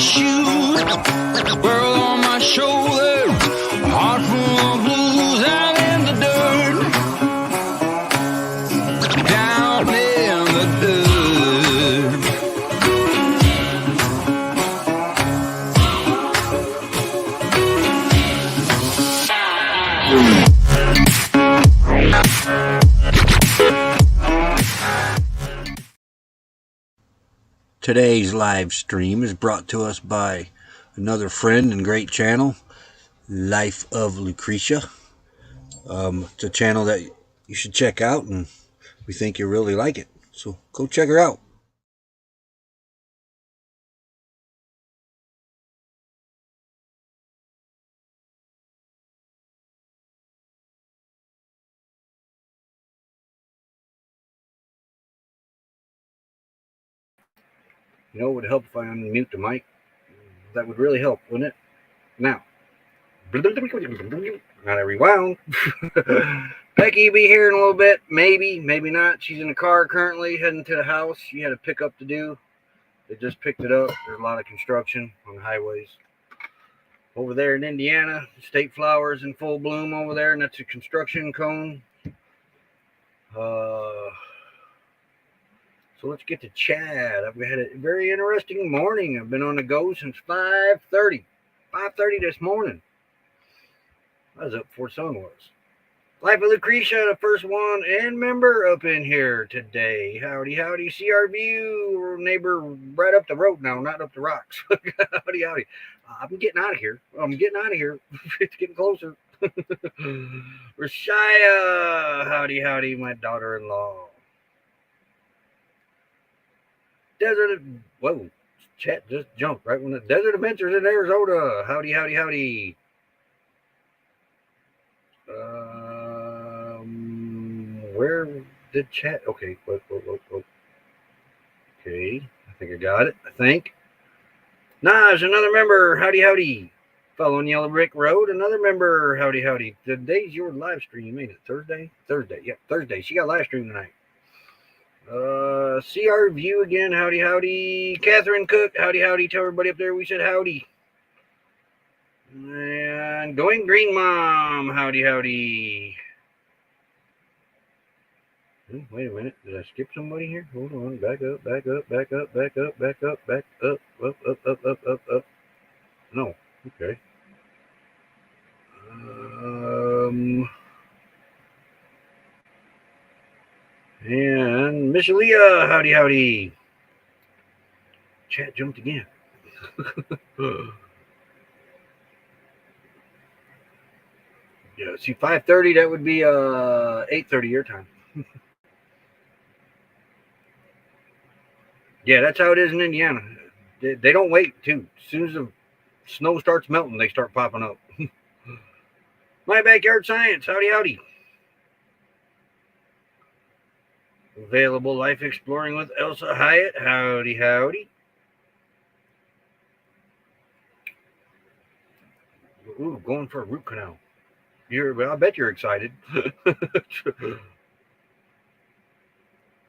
shoes, world on my shoulders, heart full of blues. I'm in the dirt, down in the dirt. Today's live stream is brought to us by another friend and great channel, Life of Lucretia. It's a channel that you should check out, and we think you'll really like it. So go check her out. You know, it would help if I unmute the mic. That would really help, wouldn't it? Now, not a rewound. Becky will be here in a little bit. Maybe not. She's in the car currently heading to the house. She had a pickup to do. They just picked it up. There's a lot of construction on the highways. Over there in Indiana, state flowers in full bloom over there, and that's a construction cone. So let's get to Chad. I've had a very interesting morning. I've been on the go since 5:30. 5:30 this morning. I was up before sun was. Life of Lucretia, the first one and member up in here today. Howdy, howdy. See our view. Neighbor right up the road now, not up the rocks. Howdy, howdy. I'm getting out of here. It's getting closer. Rashaya. Howdy, howdy, my daughter-in-law. Whoa, chat just jumped right when the Desert Adventures in Arizona. Howdy, howdy, howdy. Where did chat? Okay, whoa. Okay, I think I got it. I think. Naj, another member. Howdy, howdy. Following Yellow Brick Road, another member. Howdy, howdy. Today's your live stream, ain't it? Thursday. Yep, Thursday. She got a live stream tonight. See our view again. Howdy, howdy. Catherine Cook. Howdy, howdy. Tell everybody up there we said howdy. And Going Green Mom. Howdy, howdy. Wait a minute. Did I skip somebody here? Hold on. Back up. Up. No. Okay. And Michelia, howdy. Chat jumped again. Yeah, see, 5:30, that would be 8:30 your time. Yeah, that's how it is in Indiana. They don't wait, too. As soon as the snow starts melting, they start popping up. My Backyard Science, howdy. Available Life Exploring with Elsa Hyatt. Howdy. Ooh, going for a root canal. I bet you're excited.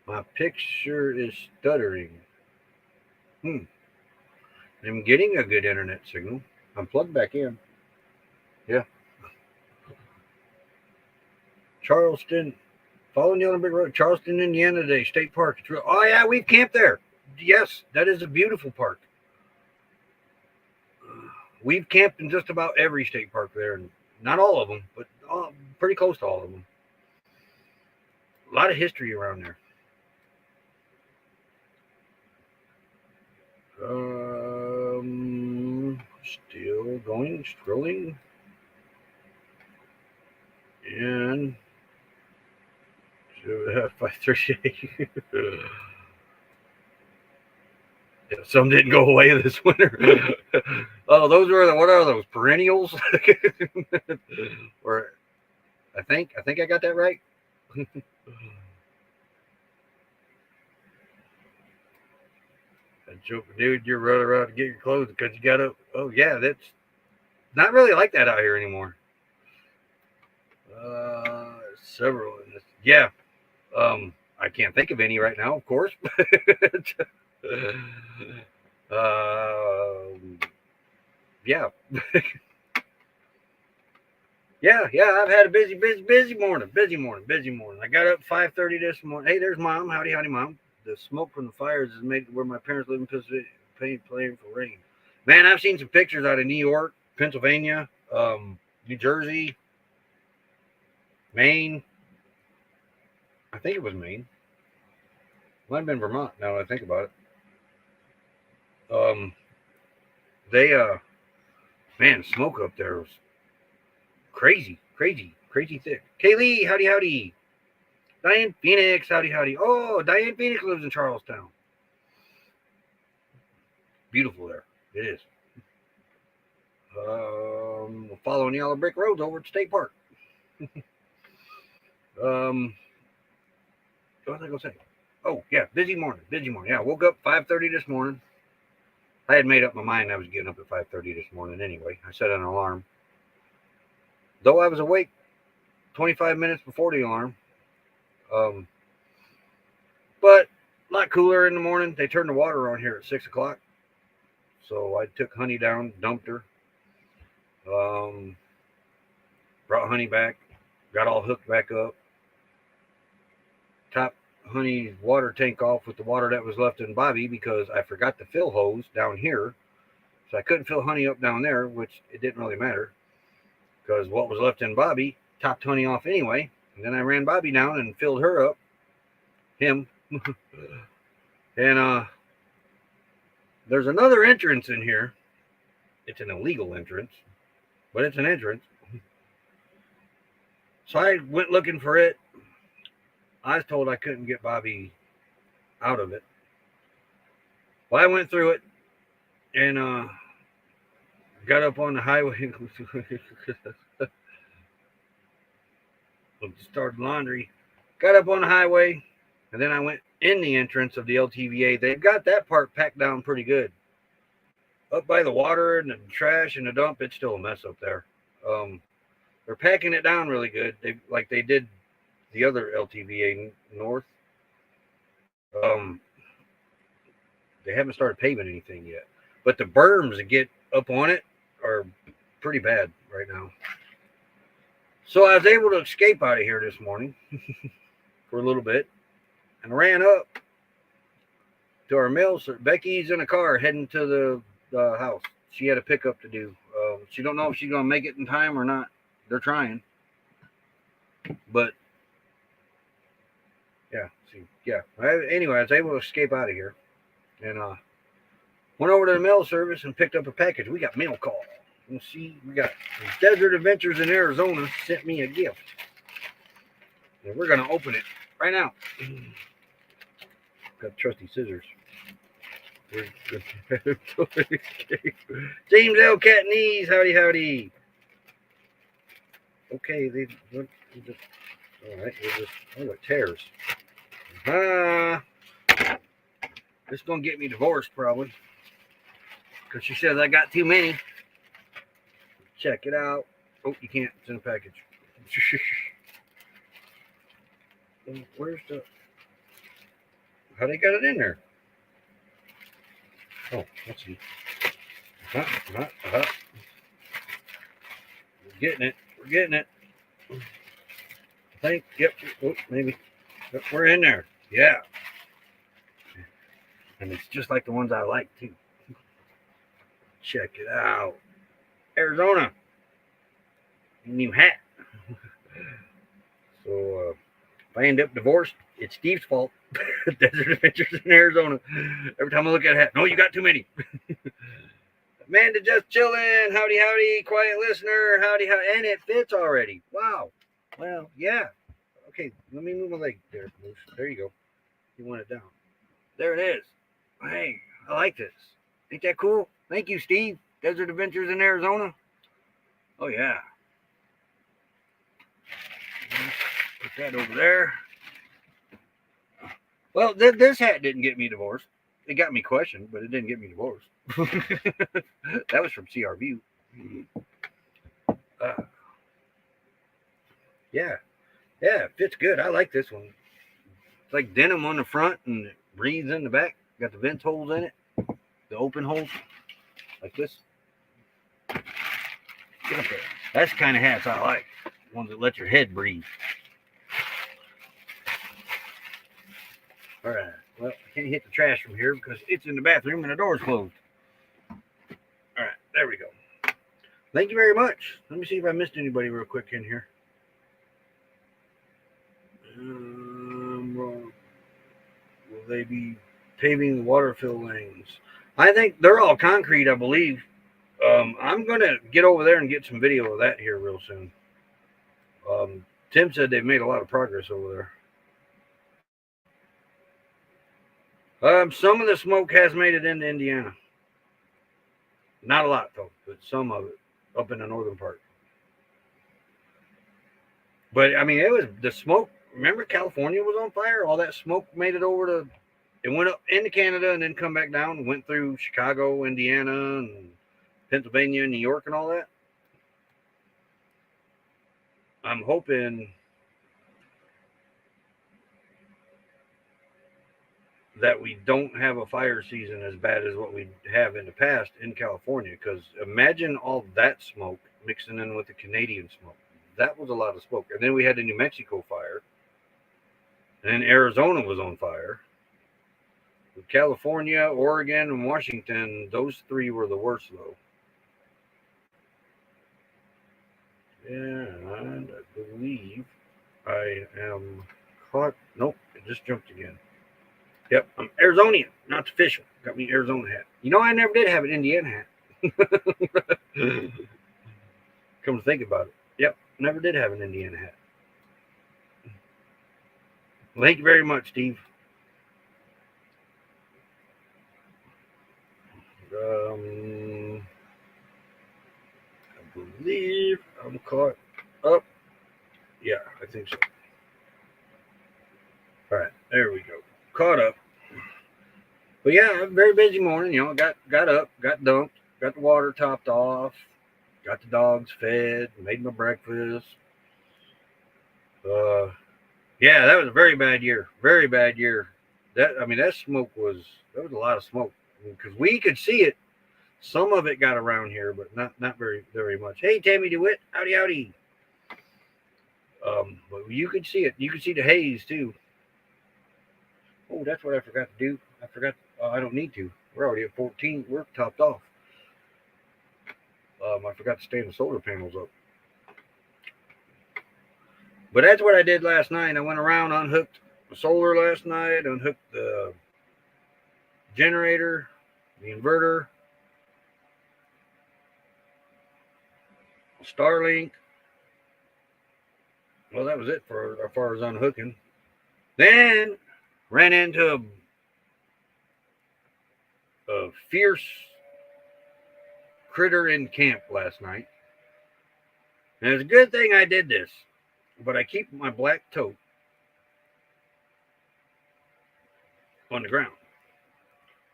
My picture is stuttering. I'm getting a good internet signal. I'm plugged back in. Yeah. Charleston. Following the Olympic Road, Charleston, Indiana today, State Park. Oh, yeah, we've camped there. Yes, that is a beautiful park. We've camped in just about every state park there. Not all of them, but pretty close to all of them. A lot of history around there. Still going, strolling. And 5:38. Yeah, some didn't go away this winter. Oh, those were what are those, perennials? Or I think I got that right. Joke, dude, you're running around to get your clothes because you got to. Oh yeah, that's not really like that out here anymore. Several in this. Yeah. I can't think of any right now, of course. Yeah, I've had a busy morning. I got up 5:30 this morning. Hey, there's Mom. Howdy, Mom. The smoke from the fires has made where my parents live in Pennsylvania playing for rain. Man, I've seen some pictures out of New York, Pennsylvania, New Jersey, Maine. I think it was Maine. Might have been Vermont. Now that I think about it. They man, smoke up there was crazy thick. Kaylee, howdy. Diane Phoenix, howdy. Oh, Diane Phoenix lives in Charlestown. Beautiful there. It is. Following yellow brick roads over at State Park. What was I gonna say? Oh yeah, busy morning. Yeah, I woke up 5:30 this morning. I had made up my mind I was getting up at 5:30 this morning anyway. I set an alarm. Though I was awake 25 minutes before the alarm. But a lot cooler in the morning. They turned the water on here at 6 o'clock. So I took Honey down, dumped her. Brought Honey back, got all hooked back up. Topped Honey's water tank off with the water that was left in Bobby because I forgot the fill hose down here. So I couldn't fill Honey up down there, which it didn't really matter because what was left in Bobby topped Honey off anyway. And then I ran Bobby down and filled her up. Him. And there's another entrance in here. It's an illegal entrance, but it's an entrance. So I went looking for it. I was told I couldn't get Bobby out of it. Well, I went through it and got up on the highway. Started laundry. Got up on the highway, and then I went in the entrance of the LTVA. They've got that part packed down pretty good. Up by the water and the trash and the dump, it's still a mess up there. They're packing it down really good. They did the other LTVA north. They haven't started paving anything yet, but the berms that get up on it are pretty bad right now. So I was able to escape out of here this morning for a little bit and ran up to our mill. So Becky's in a car heading to the house. She had a pickup to do. She don't know if she's going to make it in time or not. They're trying. But, yeah. Anyway, I was able to escape out of here. And went over to the mail service and picked up a package. We got mail call. Let's see. We got Desert Adventures in Arizona sent me a gift. And we're going to open it right now. Got trusty scissors. James L. Catnese, howdy. Okay, all right, it tears. This is gonna get me divorced probably, because she says I got too many. Check it out. Oh, you can't. It's in a package. Where's the? How they got it in there? Oh, let's see. We're getting it. I think. Yep. Oh, maybe. Yep, we're in there. Yeah. And it's just like the ones I like too. Check it out. Arizona. New hat. So if I end up divorced, it's Steve's fault. Desert Adventures in Arizona. Every time I look at a hat, no, you got too many. Amanda just chilling. Howdy. Quiet listener. Howdy. And it fits already. Wow. Well, yeah. Okay, let me move my leg there, Moose. There you go. You want it down. There it is. Hey, I like this. Ain't that cool? Thank you, Steve. Desert Adventures in Arizona. Oh, yeah. Put that over there. Well, this hat didn't get me divorced. It got me questioned, but it didn't get me divorced. That was from CR View. Yeah, it fits good. I like this one. It's like denim on the front and it breathes in the back. Got the vent holes in it, the open holes, like this. That's the kind of hats I like. Ones that let your head breathe. All right. Well, I can't hit the trash from here because it's in the bathroom and the door's closed. All right. There we go. Thank you very much. Let me see if I missed anybody real quick in here. Will they be paving the water fill lanes? I think they're all concrete, I believe. I'm going to get over there and get some video of that here real soon. Tim said they've made a lot of progress over there. Some of the smoke has made it into Indiana. Not a lot, though, but some of it up in the northern part. But, I mean, it was the smoke. Remember California was on fire? All that smoke made it over to, it went up into Canada and then come back down and went through Chicago, Indiana, and Pennsylvania, New York, and all that. I'm hoping that we don't have a fire season as bad as what we have in the past in California, because imagine all that smoke mixing in with the Canadian smoke. That was a lot of smoke. And then we had the New Mexico fire. And then Arizona was on fire. With California, Oregon, and Washington, those three were the worst, though. And I believe I am caught. Nope, it just jumped again. Yep, I'm Arizonian, not official. Got me Arizona hat. You know, I never did have an Indiana hat. Come to think about it. Yep, never did have an Indiana hat. Well, thank you very much, Steve. I believe I'm caught up. Yeah, I think so. All right, there we go. Caught up. But yeah, very busy morning. You know, got up, got dunked, got the water topped off, got the dogs fed, made my breakfast. Yeah, that was a very bad year. Very bad year. That smoke was a lot of smoke because we could see it. Some of it got around here, but not very much. Hey, Tammy DeWitt, howdy. But you could see it. You could see the haze too. Oh, that's what I forgot to do. I forgot. I don't need to. We're already at 14. We're topped off. I forgot to stand the solar panels up. But that's what I did last night. I went around, unhooked the solar last night, unhooked the generator, the inverter, Starlink. Well, that was it for as far as unhooking. Then ran into a fierce critter in camp last night. And it's a good thing I did this, but I keep my black tote on the ground.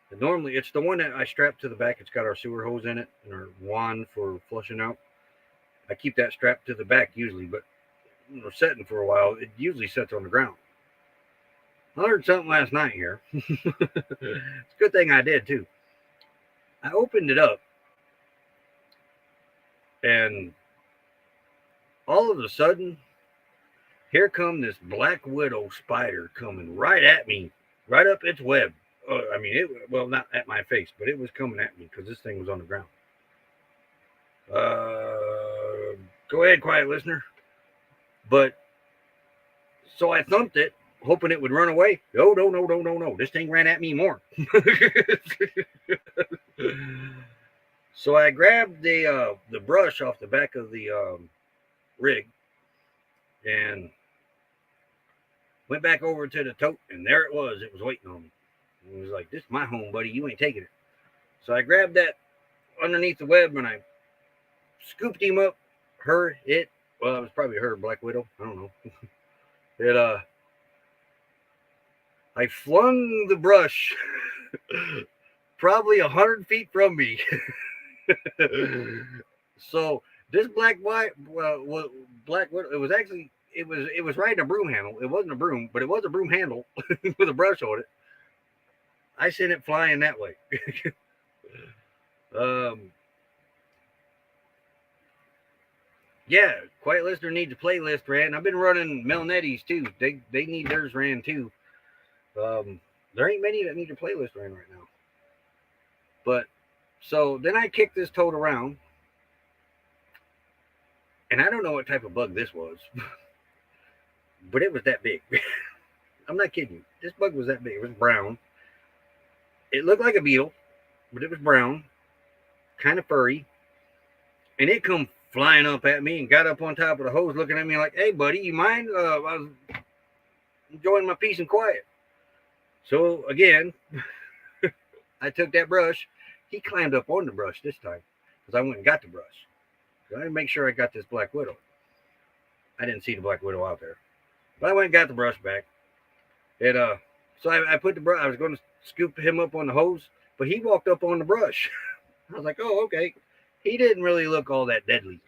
And normally it's the one that I strap to the back. It's got our sewer hose in it and our wand for flushing out. I keep that strapped to the back usually, but when we're setting for a while, it usually sets on the ground. I learned something last night here. It's a good thing I did too. I opened it up and all of a sudden, here come this black widow spider coming right at me, right up its web. Not at my face, but it was coming at me because this thing was on the ground. Go ahead, quiet listener. But so I thumped it, hoping it would run away. No. This thing ran at me more. So I grabbed the brush off the back of the rig and went back over to the tote, and there it was. It was waiting on me. It was like, this is my home, buddy. You ain't taking it. So I grabbed that underneath the web and I scooped him up. It was probably her, Black Widow. I don't know. I flung the brush probably 100 feet from me. So this Black Widow, it was riding a broom handle. It wasn't a broom, but it was a broom handle with a brush on it. I sent it flying that way. Yeah, Quiet Listener needs a playlist ran. I've been running Melnetti's too. They need theirs ran too. There ain't many that need a playlist ran right now. But so then I kicked this toad around, and I don't know what type of bug this was, but it was that big. I'm not kidding you. This bug was that big. It was brown. It looked like a beetle, but it was brown, kind of furry, and it come flying up at me and got up on top of the hose, looking at me like, "Hey, buddy, you mind? I was enjoying my peace and quiet." So again, I took that brush. He climbed up on the brush this time because I went and got the brush. So I had to make sure I got this black widow. I didn't see the black widow out there, but I went and got the brush back. It so I put the brush. I was going to scoop him up on the hose, but he walked up on the brush. I was like, "Oh, okay." He didn't really look all that deadly.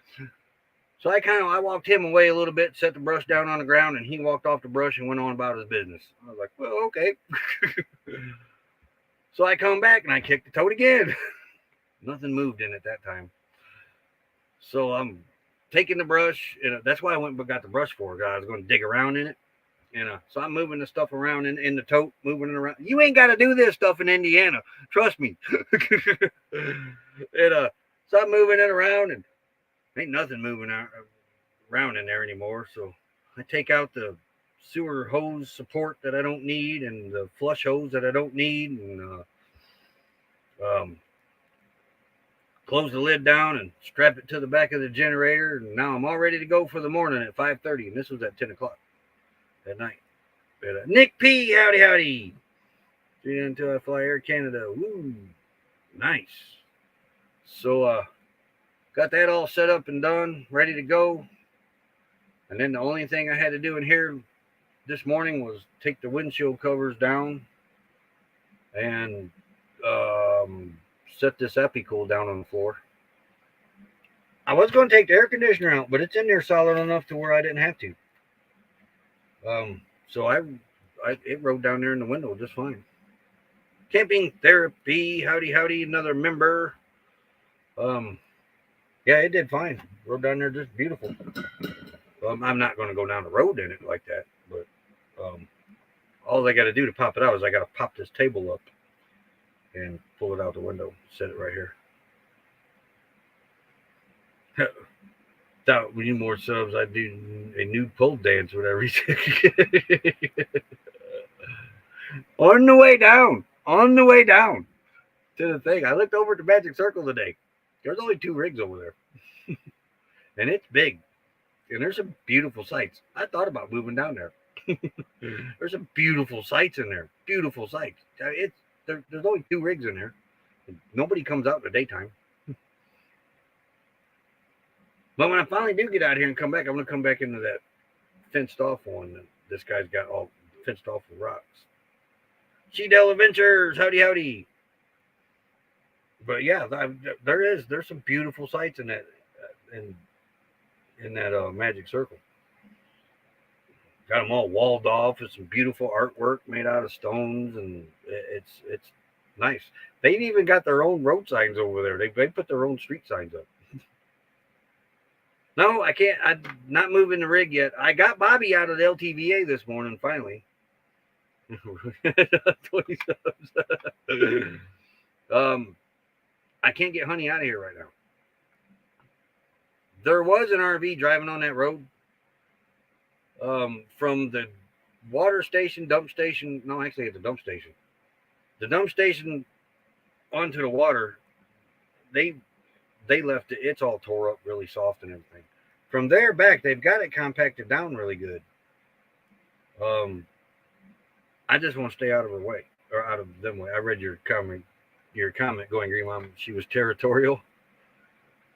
So I walked him away a little bit, set the brush down on the ground, and he walked off the brush and went on about his business. I was like, "Well, okay." So I come back and I kicked the toad again. Nothing moved in it that time. So I'm taking the brush, and that's why I went and got the brush for it. I was going to dig around in it. And so I'm moving the stuff around in the tote, moving it around. You ain't got to do this stuff in Indiana. Trust me. And so I'm moving it around, and ain't nothing moving around in there anymore. So I take out the sewer hose support that I don't need and the flush hose that I don't need, and close the lid down and strap it to the back of the generator. And now I'm all ready to go for the morning at 5:30, and this was at 10 o'clock at night. But, Nick P, howdy. Until I fly Air Canada. Woo, nice. So got that all set up and done, ready to go. And then the only thing I had to do in here this morning was take the windshield covers down and set this Epicool down on the floor. I was going to take the air conditioner out, but it's in there solid enough to where I didn't have to. So it rode down there in the window just fine. Camping Therapy, howdy, another member. Yeah, it did fine. Rode down there just beautiful. I'm not going to go down the road in it like that, but all I got to do to pop it out is I got to pop this table up and pull it out the window, set it right here. Without any more subs, I'd do a nude pole dance, whatever. On the way down to the thing, I looked over at the Magic Circle today. There's only 2 rigs over there, and it's big, and there's some beautiful sights. I thought about moving down there. There's some beautiful sights in there. Beautiful sights. There's only 2 rigs in there. Nobody comes out in the daytime. But when I finally do get out here and come back, I'm going to come back into that fenced off one that this guy's got all fenced off with rocks. She-Dell Adventures, howdy. But yeah, there's some beautiful sights in that in that Magic Circle. Got them all walled off with some beautiful artwork made out of stones, and it's nice. They even got their own road signs over there. They put their own street signs up. No, I can't. I'm not moving the rig yet. I got Bobby out of the LTVA this morning, finally. 20 subs. I can't get Honey out of here right now. There was an RV driving on that road from the water station, dump station. No, actually, at the dump station. The dump station onto the water, they left it. It's all tore up, really soft and everything. From there back, they've got it compacted down really good. I just want to stay out of her way, or out of them way. I read your comment going, Green Mom. She was territorial.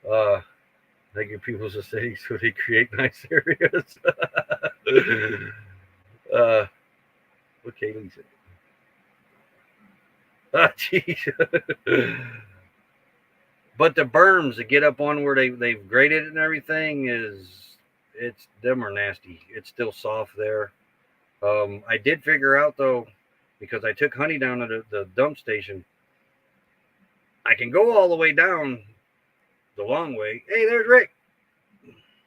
They give people a city so they create nice areas. What Kaylee said. Oh, jeez. But the berms that get up on where they've graded it and everything them are nasty. It's still soft there. I did figure out though, because I took Honey down to the dump station, I can go all the way down the long way. Hey, there's Rick.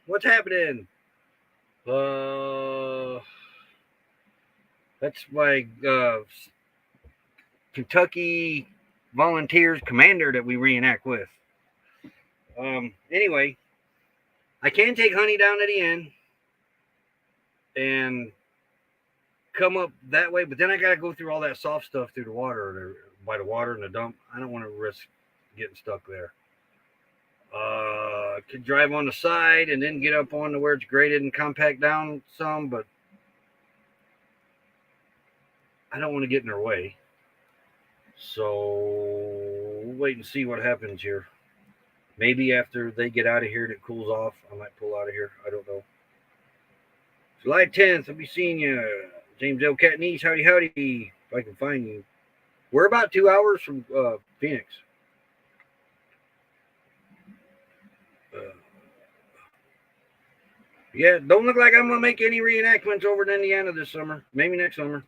What's happening? That's my Kentucky Volunteers commander that we reenact with. Anyway, I can take Honey down to the end and come up that way, but then I got to go through all that soft stuff through the water, by the water and the dump. I don't want to risk getting stuck there. Could drive on the side and then get up on to where it's graded and compact down some, but I don't want to get in their way. So we'll wait and see what happens here. Maybe after they get out of here and it cools off, I might pull out of here. I don't know. July 10th, I'll be seeing you. James L. Catnese, howdy, howdy, if I can find you. We're about 2 hours from Phoenix. Yeah, don't look like I'm going to make any reenactments over in Indiana this summer. Maybe next summer.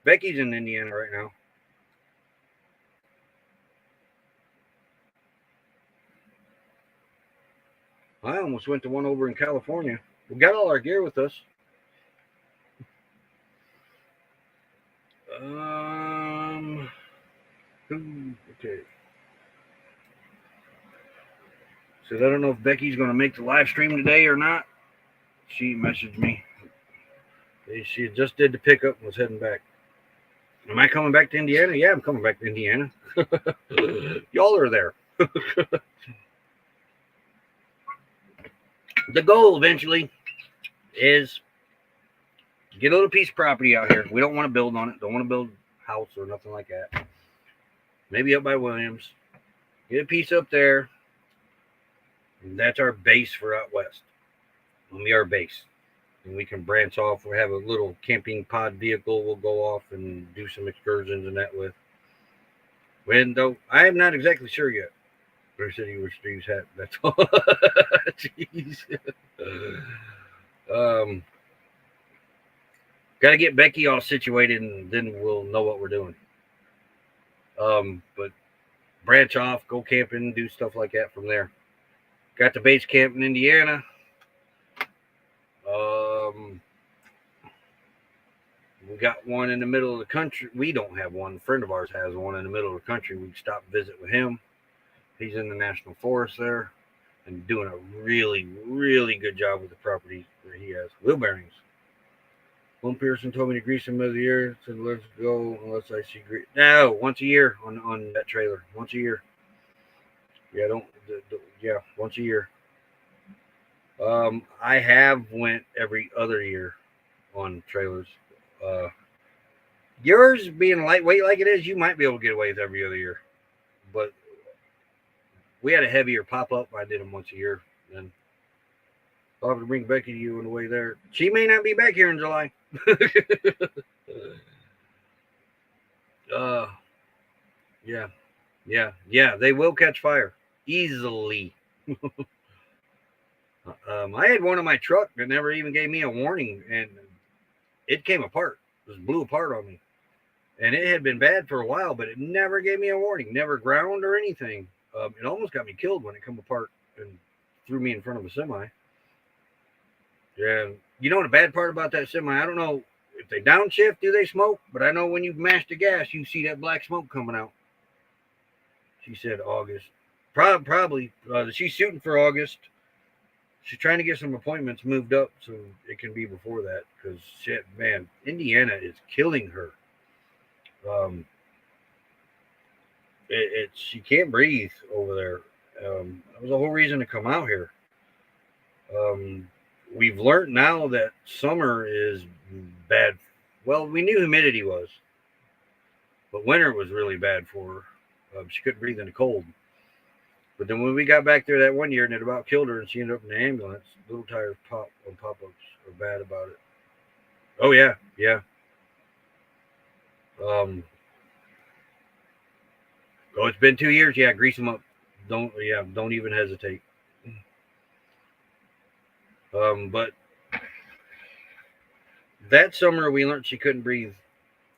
Becky's in Indiana right now. I almost went to one over in California. We got all our gear with us. Okay. Said I don't know if Becky's going to make the live stream today or not. She messaged me. She just did the pickup and was heading back. Am I coming back to Indiana? Yeah, I'm coming back to Indiana. Y'all are there. The goal eventually is get a little piece of property out here. We don't want to build on it. Don't want to build a house or nothing like that. Maybe up by Williams. Get a piece up there. And that's our base for out west. It'll be our base. And we can branch off. We have a little camping pod vehicle we'll go off and do some excursions and that with. When though, I am not exactly sure yet. Where city where Steve's hat. That's all. Jeez. Got to get Becky all situated and then we'll know what we're doing. But branch off, go camping, do stuff like that from there. Got the base camp in Indiana. We got one in the middle of the country. We don't have one. A friend of ours has one in the middle of the country. We can stop and visit with him. He's in the National Forest there and doing a really, really good job with the property where he has wheel bearings. Lone Pearson told me to grease him every year. Said, let's go unless I see grease. No, once a year on that trailer. Once a year. Yeah, once a year. I have went every other year on trailers. Yours being lightweight like it is, you might be able to get away with every other year. But we had a heavier pop-up. I did them once a year. And I'll have to bring Becky to you on the way there. She may not be back here in July. Yeah. They will catch fire easily. I had one on my truck that never even gave me a warning, and it came apart. It just blew apart on me. And it had been bad for a while, but it never gave me a warning, never ground or anything. It almost got me killed when it came apart and threw me in front of a semi. Yeah, you know the bad part about that semi? I don't know if they downshift, do they smoke? But I know when you mash the gas, you see that black smoke coming out. She said August. Probably. She's shooting for August. She's trying to get some appointments moved up so it can be before that. Because, shit, man, Indiana is killing her. She can't breathe over there. That was the whole reason to come out here. We've learned now that summer is bad. Well, we knew humidity was, but winter was really bad for her. She couldn't breathe in the cold. But then when we got back there that one year and it about killed her and she ended up in the ambulance, little tires pop-ups are bad about it. Oh, yeah. It's been 2 years. Yeah, grease them up. Don't even hesitate. But that summer we learned she couldn't breathe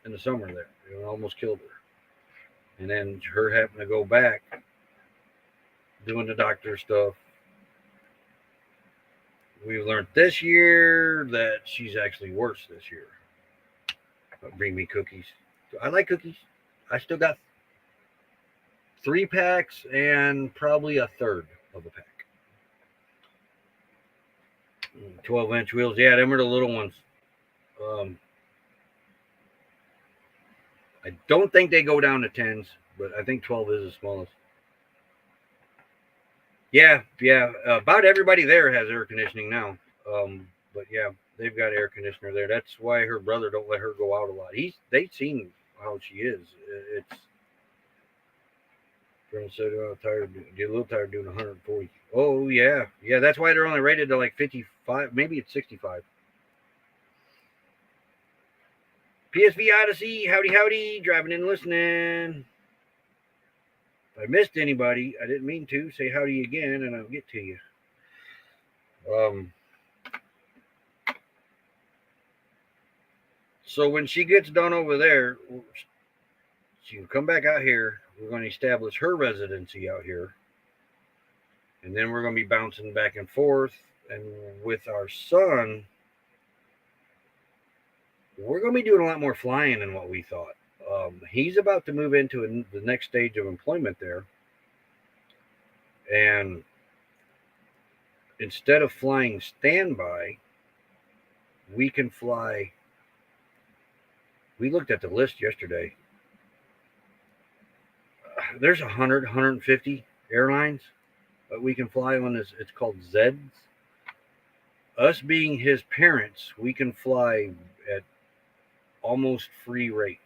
in the summer there. It almost killed her. And then her having to go back, doing the doctor stuff. we've learned this year that she's actually worse this year. But bring me cookies. I like cookies. I still got 3 packs and probably a third of a pack. 12-inch wheels. Yeah, them are the little ones. I don't think they go down to 10s, but I think 12 is the smallest. Yeah. About everybody there has air conditioning now. But yeah, they've got air conditioner there. That's why her brother don't let her go out a lot. They've seen how she is. It's said, tired. Get a little tired doing 140. Oh yeah. That's why they're only rated to like 55. Maybe it's 65. PSV Odyssey, howdy, driving in listening. If I missed anybody, I didn't mean to. Say howdy again, and I'll get to you. So when she gets done over there, she can come back out here. We're going to establish her residency out here. And then we're going to be bouncing back and forth. And with our son, we're going to be doing a lot more flying than what we thought. He's about to move into the next stage of employment there. And instead of flying standby, we can fly. We looked at the list yesterday. There's 100, 150 airlines that we can fly on this. It's called Zeds. Us being his parents, we can fly at almost free rates.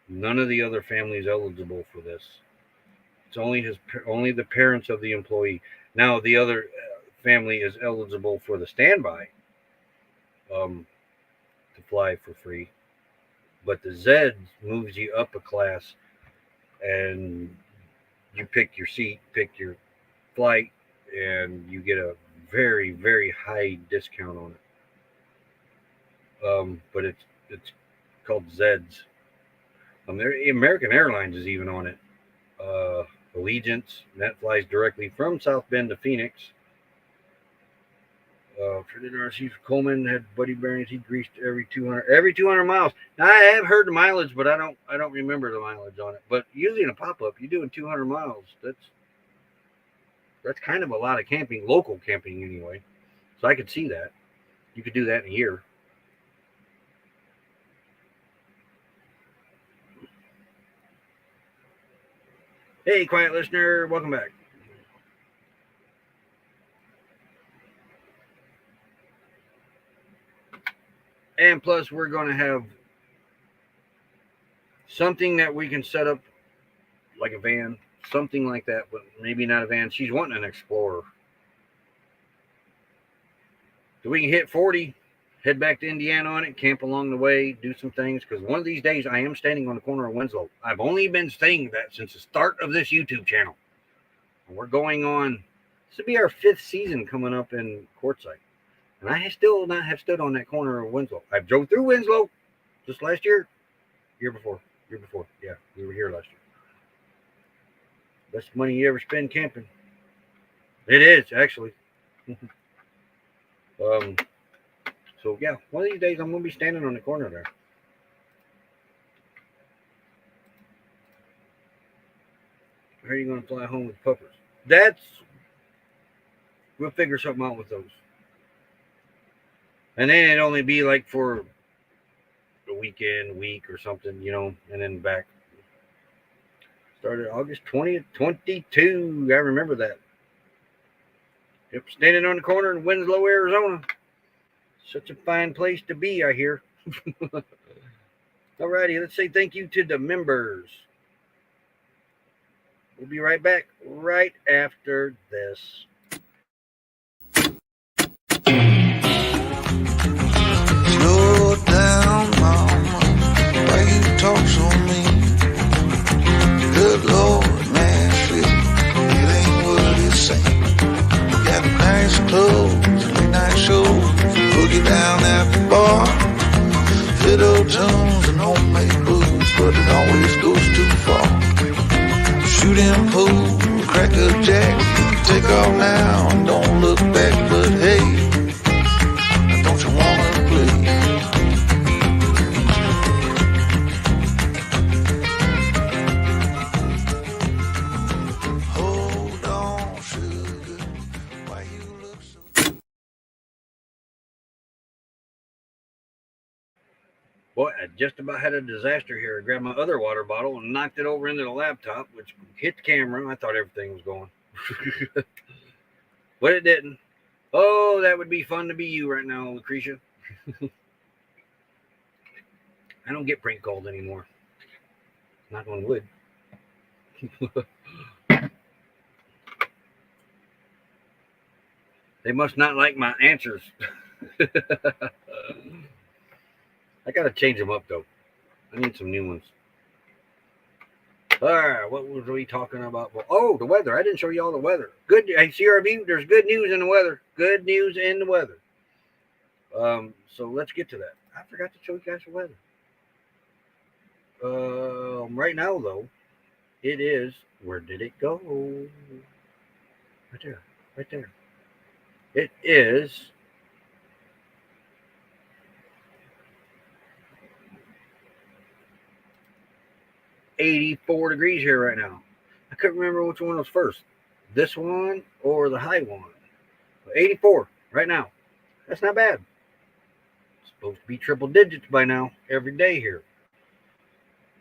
None of the other families eligible for this. It's only the parents of the employee. Now the other family is eligible for the standby to fly for free, but the Z moves you up a class, and you pick your seat, pick your flight, and you get a very, very high discount on it. But it's called Zeds. American Airlines is even on it. Allegiance, that flies directly from South Bend to Phoenix. Trinidad RC Coleman had buddy bearings. He greased every 200 miles. Now I have heard the mileage, but I don't remember the mileage on it. But usually in a pop-up, you're doing 200 miles. That's kind of a lot of camping, local camping anyway. So I could see that. You could do that in a year. Hey, quiet listener, welcome back. And plus, we're going to have something that we can set up like a van, something like that, but maybe not a van. She's wanting an Explorer. So we can hit 40, head back to Indiana on it, camp along the way, do some things, because one of these days I am standing on the corner of Winslow. I've only been saying that since the start of this YouTube channel. And we're going on, this will be our 5th season coming up in Quartzsite. And I still not have stood on that corner of Winslow. I drove through Winslow just last year. Year before. Yeah, we were here last year. Best money you ever spend camping. It is, actually. So, yeah, one of these days I'm going to be standing on the corner there. How are you going to fly home with puppers? We'll figure something out with those. And then it'd only be like for a week or something, and then back. Started August 20th, 22. I remember that. Yep, standing on the corner in Winslow, Arizona. Such a fine place to be, I hear. Alrighty, let's say thank you to the members. We'll be right back right after this. Slow down, mama. Why you talk so mean? Good Lord, man, shit, it ain't what it seems. Got nice clothes, late night shows, boogie down at the bar, fiddle tunes and homemade blues, but it always goes too far. Shooting pool, cracker jack, Take off now and don't look back, but hey, don't you wanna play? Hold on, sugar, why you look so... Boy, I just about had a disaster here. I grabbed my other water bottle and knocked it over into the laptop, which hit the camera. I thought everything was going. But it didn't. Oh, that would be fun to be you right now, Lucretia. I don't get prank called anymore. Knock on wood. They must not like my answers. I gotta change them up though. I need some new ones. All right, what was we talking about? Oh, the weather. I didn't show you all the weather. Good. Hey, CRB, there's good news in the weather. Good news in the weather. So let's get to that. I forgot to show you guys the weather. Right now though, it is. Where did it go? Right there. Right there. It is 84 degrees here right now. I couldn't remember which one was first, this one or the high one. 84 right now. That's not bad. It's supposed to be triple digits by now every day here.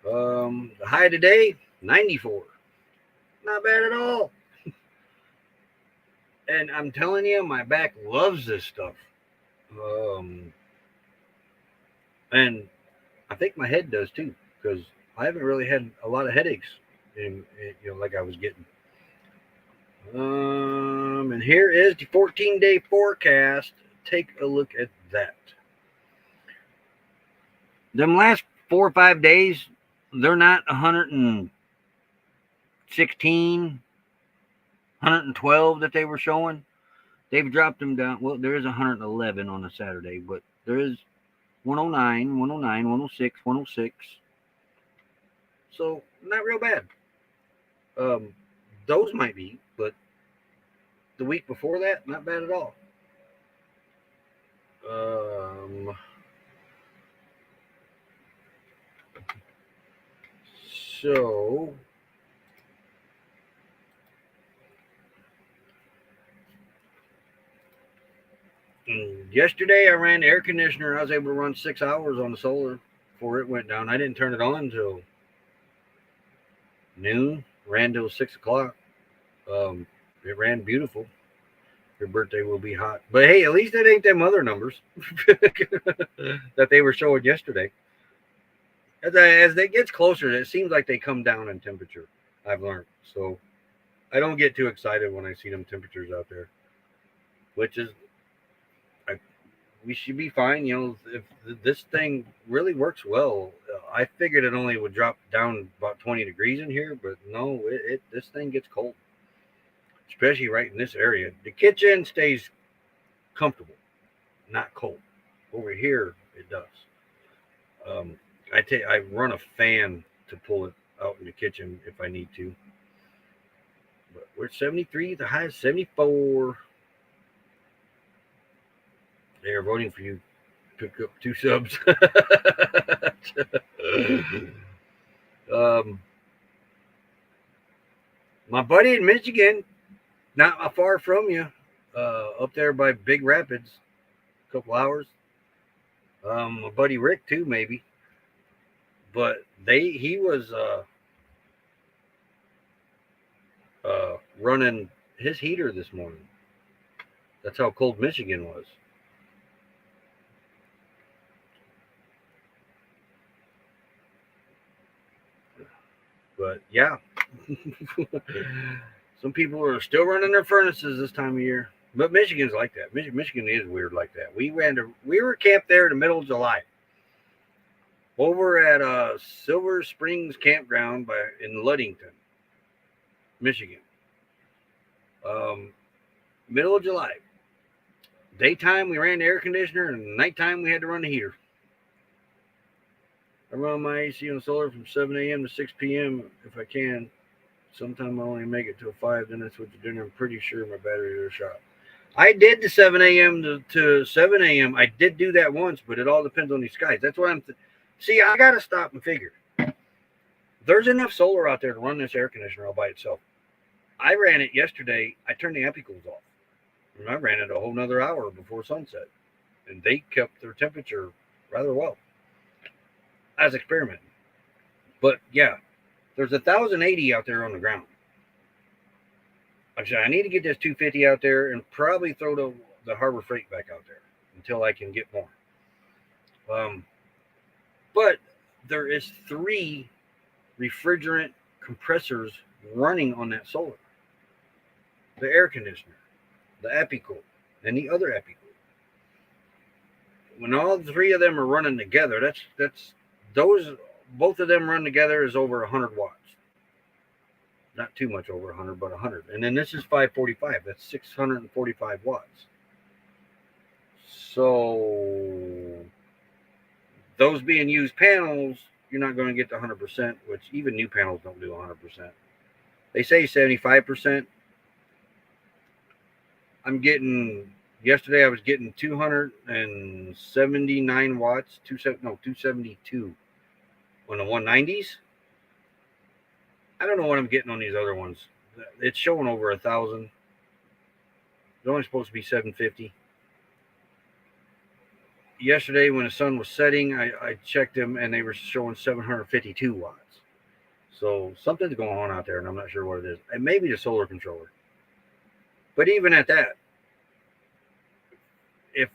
The high today, 94. Not bad at all. And I'm telling you, my back loves this stuff. And I think my head does too, because I haven't really had a lot of headaches, like I was getting. And here is the 14-day forecast. Take a look at that. Them last 4 or 5 days, they're not 116, 112 that they were showing. They've dropped them down. Well, there is 111 on a Saturday, but there is 109, 109, 106, 106. So not real bad. Those might be, but the week before that, not bad at all. So yesterday I ran the air conditioner. I was able to run 6 hours on the solar before it went down. I didn't turn it on until noon. Ran till 6 o'clock. It ran beautiful. Your birthday will be hot. But hey, at least it ain't them other numbers that they were showing yesterday. As it gets closer, it seems like they come down in temperature, I've learned. So I don't get too excited when I see them temperatures out there, which is, we should be fine. If this thing really works well, I figured it only would drop down about 20 degrees in here, but no, this thing gets cold, especially right in this area. The kitchen stays comfortable, not cold. Over here, it does. I run a fan to pull it out in the kitchen if I need to. But we're at 73. The high is 74. They are voting for you. Pick up 2 subs. My buddy in Michigan, not far from you, up there by Big Rapids, a couple hours. My buddy Rick too, maybe. But he was running his heater this morning. That's how cold Michigan was. But yeah, some people are still running their furnaces this time of year. But Michigan's like that. Michigan is weird like that. We were camped there in the middle of July, over at Silver Springs Campground in Ludington, Michigan. Middle of July. Daytime we ran the air conditioner, and nighttime we had to run the heater. I run my AC on solar from 7 a.m. to 6 p.m. if I can. Sometime I only make it till 5, then I switch to dinner. I'm pretty sure my batteries are shot. I did the 7 a.m. to 7 a.m. I did do that once, but it all depends on these skies. That's why see, I got to stop and figure. There's enough solar out there to run this air conditioner all by itself. I ran it yesterday. I turned the ampicools off. And I ran it a whole nother hour before sunset. And they kept their temperature rather well. As experimenting. But yeah, there's 1,080 out there on the ground. I need to get this 250 out there and probably throw the Harbor Freight back out there until I can get more. But there is 3 refrigerant compressors running on that solar. The air conditioner, the Epicool, and the other Epicool. When all 3 of them are running together, that's both of them run together is over 100 watts. Not too much over 100, but 100. And then this is 545. That's 645 watts. So those being used panels, you're not going to get to 100%, which even new panels don't do 100%. They say 75%. Yesterday I was getting 279 watts, 272 on the 190s. I don't know what I'm getting on these other ones. It's showing over 1,000. It's only supposed to be 750. Yesterday, when the sun was setting, I checked them, and they were showing 752 watts. So something's going on out there, and I'm not sure what it is. And maybe the solar controller. But even at that, if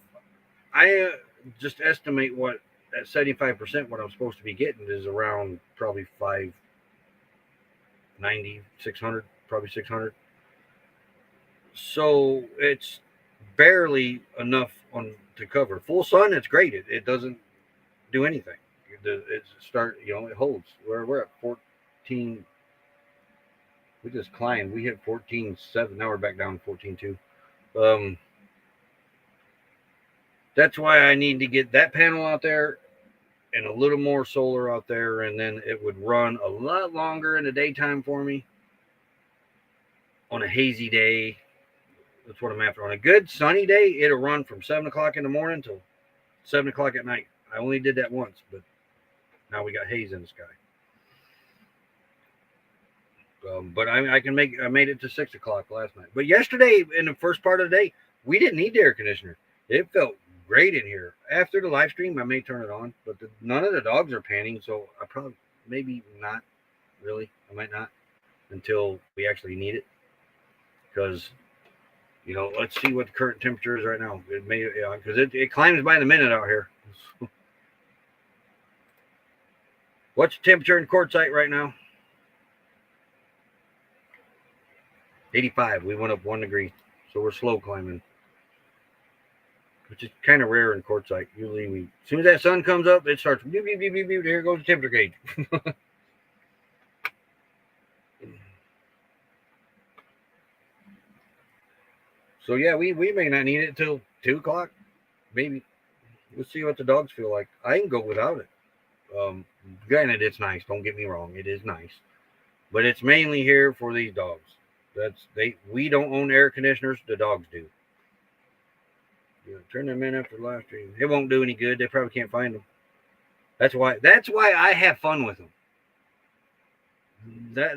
I just estimate what at 75%, what I'm supposed to be getting is around probably 590, 600, probably 600. So it's barely enough to cover. Full sun, it's great. It doesn't do anything. It holds. We're at 14. We just climbed. We hit 14.7. Now we're back down to 14.2. That's why I need to get that panel out there and a little more solar out there, and then it would run a lot longer in the daytime for me. On a hazy day, that's what I'm after. On a good sunny day, it'll run from 7 o'clock in the morning till 7 o'clock at night. I only did that once, but now we got haze in the sky. But I made it to 6 o'clock last night. But yesterday, in the first part of the day, we didn't need the air conditioner. It felt great in here. After the live stream, I may turn it on, but none of the dogs are panting, so I probably, maybe not really. I might not until we actually need it. Because, let's see what the current temperature is right now. It may, because it climbs by the minute out here. What's the temperature in quartzite right now? 85. We went up 1 degree, so we're slow climbing, which is kind of rare in quartzite. Usually, as soon as that sun comes up, it starts. Beep, beep, beep, beep, beep, here goes the temperature gauge. So yeah, we may not need it till 2 o'clock, maybe. We'll see what the dogs feel like. I can go without it. Granted, it's nice. Don't get me wrong; it is nice, but it's mainly here for these dogs. We don't own air conditioners. The dogs do. Turn them in after the live stream. It won't do any good. They probably can't find them. That's why I have fun with them.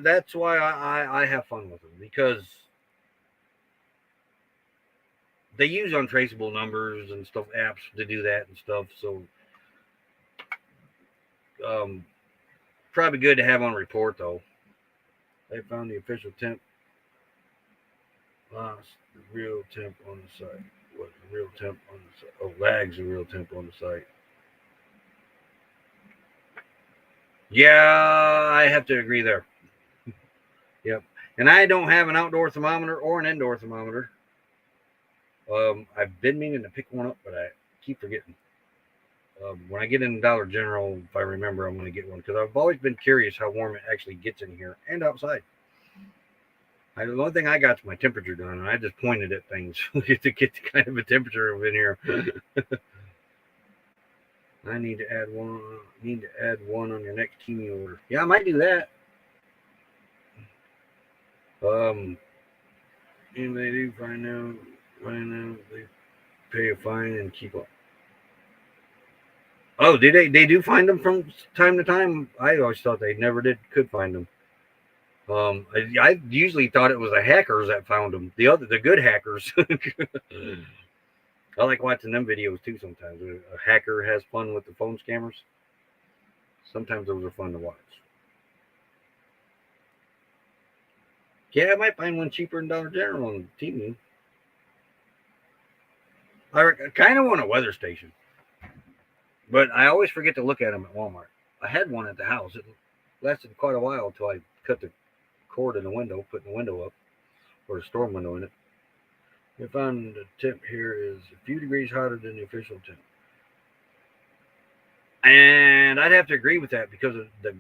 That's why I have fun with them, because they use untraceable numbers and stuff, apps to do that and stuff. So probably good to have on report, though. They found the official temp. The real temp on the site. What the real temp on the site? Oh, lag's the real temp on the site. Yeah, I have to agree there. Yep. And I don't have an outdoor thermometer or an indoor thermometer. I've been meaning to pick one up, but I keep forgetting. When I get in Dollar General, if I remember, I'm going to get one, because I've always been curious how warm it actually gets in here and outside. The only thing I got is my temperature done, and I just pointed at things to get the kind of a temperature in here. I need to add one on your next team order. Yeah, I might do that. And they do find out, they pay a fine and keep up. Oh, did they? They do find them from time to time. I always thought they never could find them. I usually thought it was the hackers that found them. The good hackers. I like watching them videos too. Sometimes a hacker has fun with the phone scammers. Sometimes those are fun to watch. Yeah, I might find one cheaper than Dollar General on TV. I kind of want a weather station, but I always forget to look at them at Walmart. I had one at the house. It lasted quite a while until I cut the cord in the window, putting the window up, or a storm window in it. We found the temp here is a few degrees hotter than the official temp. And I'd have to agree with that because of the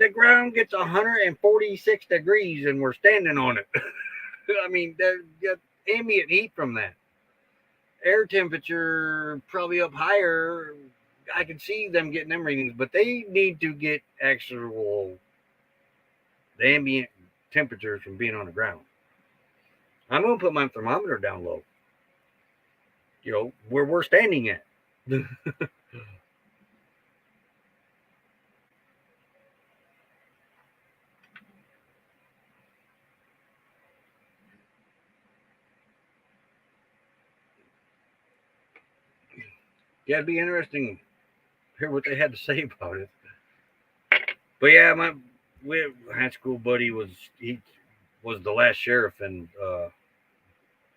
ground gets 146 degrees and we're standing on it. I mean, got ambient heat from that. Air temperature probably up higher. I can see them getting them readings, but they need to get the ambient temperatures from being on the ground. I'm going to put my thermometer down low, where we're standing at. Yeah, it'd be interesting to hear what they had to say about it. But yeah, my high school buddy was the last sheriff in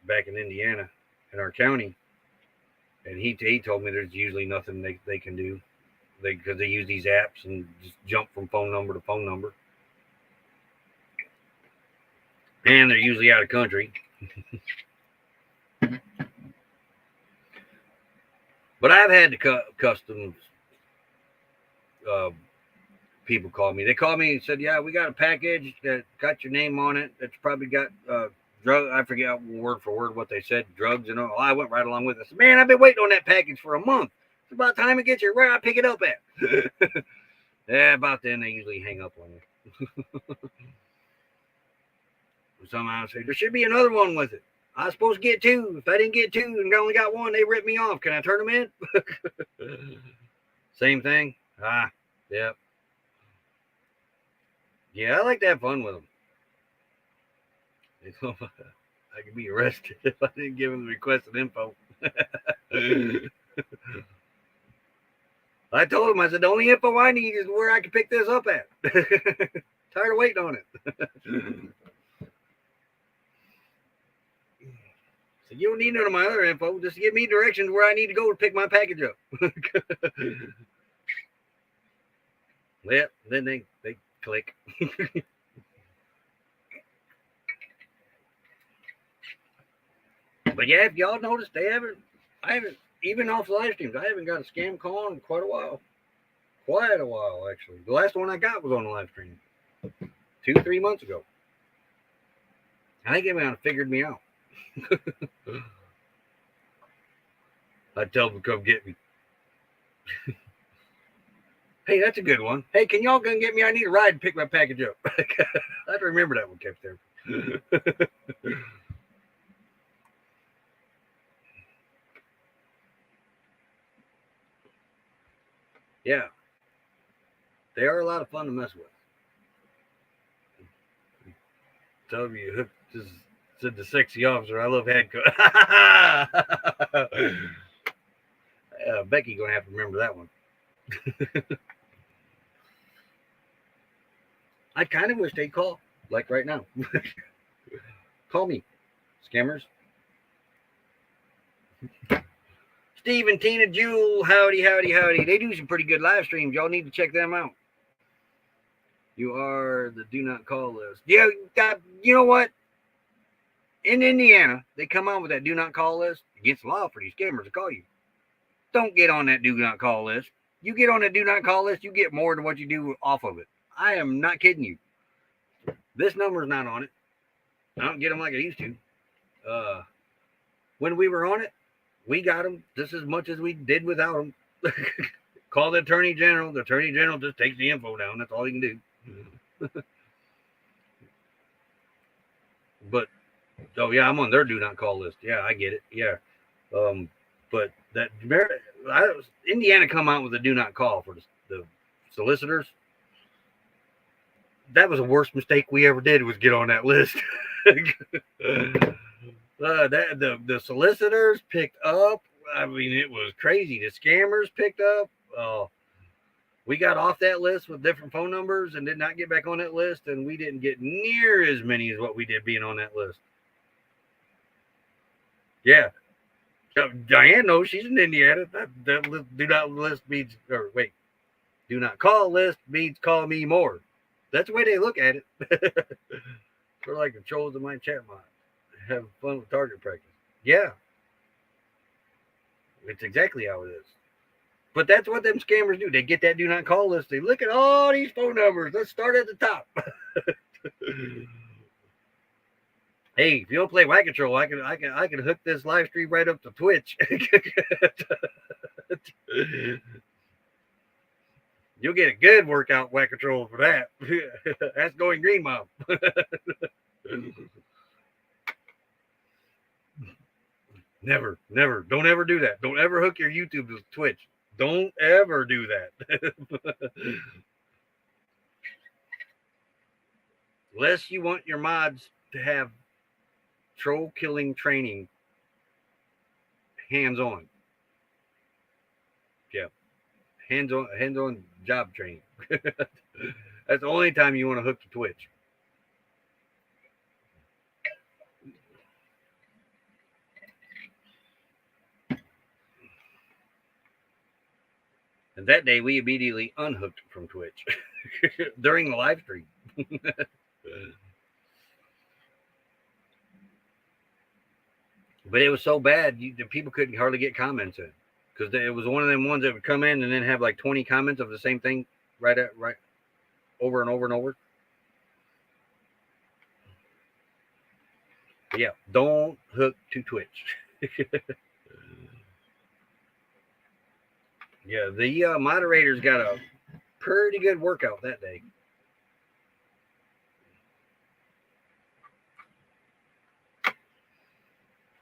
back in Indiana in our county, and he told me there's usually nothing they can do because they use these apps and just jump from phone number to phone number, and they're usually out of country. But I've had the customs people call me. They called me and said, "Yeah, we got a package that got your name on it. That's probably got drug. I forget word for word what they said. Drugs and all." I went right along with it. I said, "Man, I've been waiting on that package for a month. It's about time it gets here. Where I pick it up at?" Yeah, about then they usually hang up on you. Somehow say there should be another one with it. I was supposed to get two. If I didn't get two and I only got one, they ripped me off. Can I turn them in? Same thing. Yep. Yeah, I like to have fun with them. I could be arrested if I didn't give them the requested info. I told him, I said, the only info I need is where I can pick this up at. Tired of waiting on it. So you don't need none of my other info. Just give me directions where I need to go to pick my package up. Yeah, then they click. But yeah, if y'all noticed, I haven't, even off the live streams, I haven't got a scam call in quite a while. Quite a while, actually. The last one I got was on the live stream 2-3 months ago. I think it figured me out. I'd tell them to come get me. Hey, that's a good one. Hey, can y'all come get me? I need a ride and pick my package up. I'd remember that one kept there. Yeah. They are a lot of fun to mess with. Tell you, just said the sexy officer. I love handcuffs. Becky gonna have to remember that one. I kind of wish they'd call, like right now. Call me, scammers. Steve and Tina Jewel, howdy, howdy, howdy. They do some pretty good live streams. Y'all need to check them out. You are the do not call list. Yeah, you know what? In Indiana, they come out with that do not call list. Against the law for these scammers to call you. Don't get on that do not call list. You get on that do not call list, you get more than what you do off of it. I am not kidding you. This number's not on it. I don't get them like I used to. When we were on it, we got them just as much as we did without them. Call the Attorney General. The Attorney General just takes the info down. That's all he can do. Oh yeah, I'm on their do not call list. Yeah, I get it. Yeah, but that Indiana come out with a do not call for the solicitors. That was the worst mistake we ever did was get on that list. The solicitors picked up. I mean, it was crazy. The scammers picked up. We got off that list with different phone numbers and did not get back on that list, and we didn't get near as many as what we did being on that list. Yeah. Diane knows she's in Indiana. That do not list means, or wait, do not call list means call me more. That's the way they look at it. We're like the trolls in my chat mod. Having fun with target practice. Yeah. It's exactly how it is. But that's what them scammers do. They get that do not call list. They look at all these phone numbers. Let's start at the top. Hey, if you don't play Whack Control, I can hook this live stream right up to Twitch. You'll get a good workout Whack Control for that. That's going green, Mom. Never. Don't ever do that. Don't ever hook your YouTube to Twitch. Don't ever do that. Unless you want your mods to have troll killing training hands-on. Yeah. Hands-on job training. That's the only time you want to hook to Twitch. And that day we immediately unhooked from Twitch during the live stream. But it was so bad, the people couldn't hardly get comments in because it was one of them ones that would come in and then have like 20 comments of the same thing right over and over and over. But yeah, don't hook to Twitch. Yeah, the moderators got a pretty good workout that day.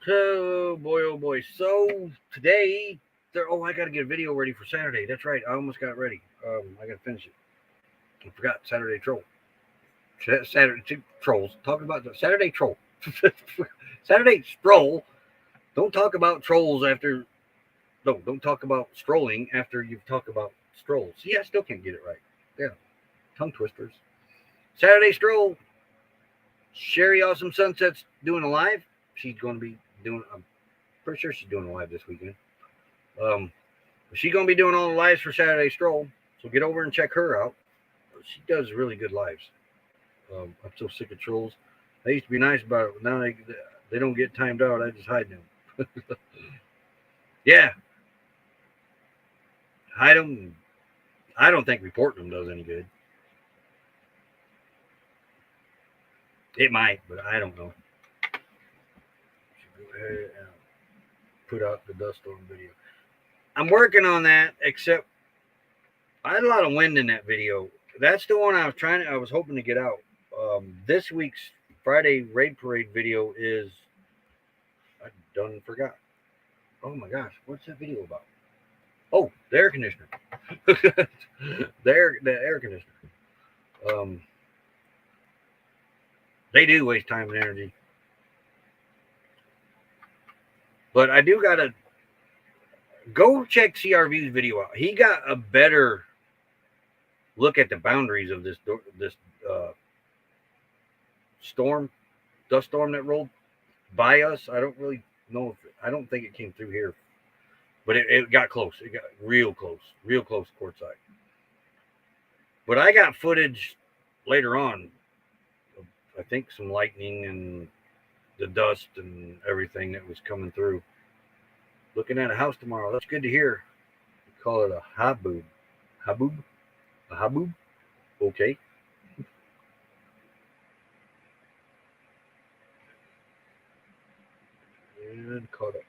Oh boy. So today, I got to get a video ready for Saturday. That's right. I almost got it ready. I got to finish it. I forgot Saturday Troll. Saturday Trolls. Talking about the Saturday Troll. Saturday Stroll. Don't talk about trolls after. No, don't talk about strolling after you've talked about strolls. See, I still can't get it right. Yeah. Tongue twisters. Saturday Stroll. Sherry Awesome Sunset's doing a live. She's going to be doing, I'm pretty sure she's doing a live this weekend. She's going to be doing all the lives for Saturday Stroll. So get over and check her out. She does really good lives. I'm so sick of trolls. They used to be nice about it, but now they don't get timed out. I just hide them. Yeah. Hide them. I don't think reporting them does any good. It might, but I don't know. Go ahead and put out the dust storm video. I'm working on that, except I had a lot of wind in that video. That's the one I was hoping to get out. This week's Friday Raid Parade video is, I done forgot. Oh my gosh, what's that video about? Oh, the air conditioner. the air conditioner. They do waste time and energy. But I do got to go check CRV's video out. He got a better look at the boundaries of this dust storm that rolled by us. I don't really know I don't think it came through here, but it got close. It got real close courtside. But I got footage later on. I think some lightning and the dust and everything that was coming through. Looking at a house tomorrow. That's good to hear. We call it a haboob. Haboob? A haboob? Okay. And caught up.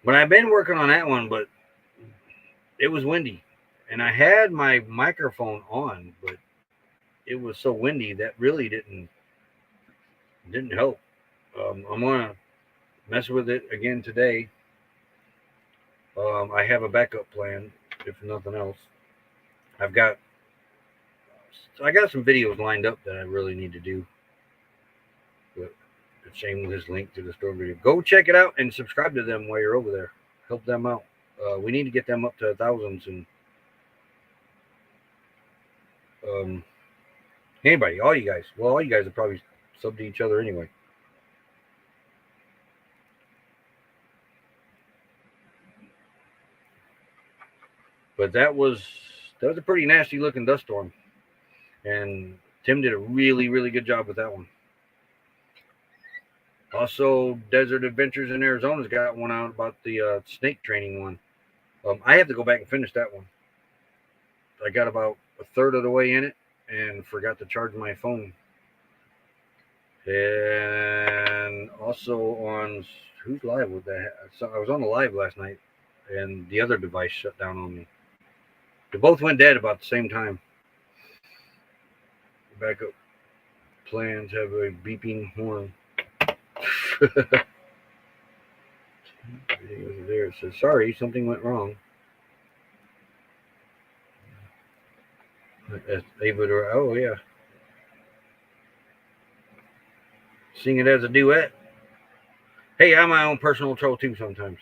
But I've been working on that one, but it was windy. And I had my microphone on, but it was so windy that really didn't help. I'm gonna mess with it again today. I have a backup plan if nothing else. I've got I got some videos lined up that I really need to do. But a shameless link to the store video. Go check it out and subscribe to them while you're over there. Help them out. We need to get them up to thousands and um, anybody, all you guys. Well, all you guys are probably sub to each other anyway. But that was a pretty nasty looking dust storm, and Tim did a really good job with that one. Also, Desert Adventures in Arizona's got one out about the snake training one. I have to go back and finish that one. I got about a third of the way in it and forgot to charge my phone. And also on who's live with that? So I was on the live last night, and the other device shut down on me. They both went dead about the same time. Backup plans have a beeping horn. There it says, sorry, something went wrong. Oh, yeah. Sing it as a duet. Hey, I'm my own personal troll too sometimes.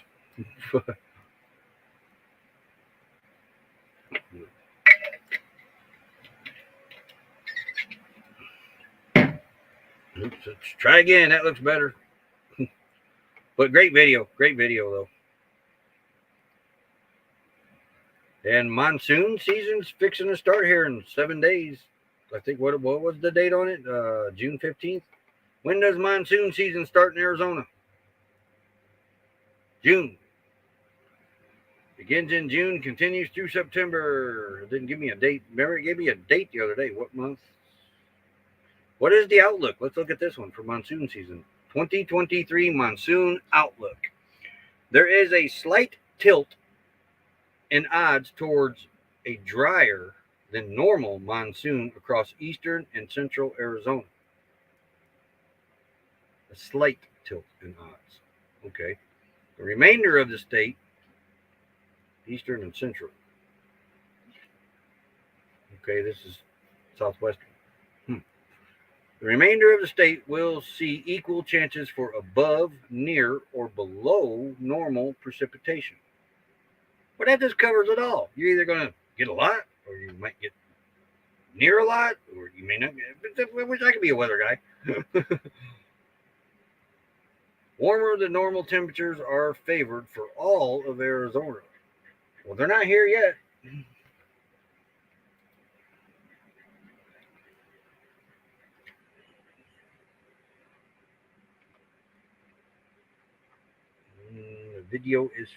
Oops, let's try again. That looks better. But great video though. And monsoon season's fixing to start here in 7 days. I think what was the date on it? June 15th. When does monsoon season start in Arizona? June. Begins in June, continues through September. It didn't give me a date. Remember, it gave me a date the other day. What month? What is the outlook? Let's look at this one for monsoon season. 2023 monsoon outlook. There is a slight tilt in odds towards a drier than normal monsoon across eastern and central Arizona. A slight tilt in odds. Okay. The remainder of the state, eastern and central. Okay, this is southwestern. The remainder of the state will see equal chances for above, near, or below normal precipitation. But that just covers it all. You're either going to get a lot, or you might get near a lot, or you may not get. I wish I could be a weather guy. Warmer than normal temperatures are favored for all of Arizona. Well, they're not here yet. The video is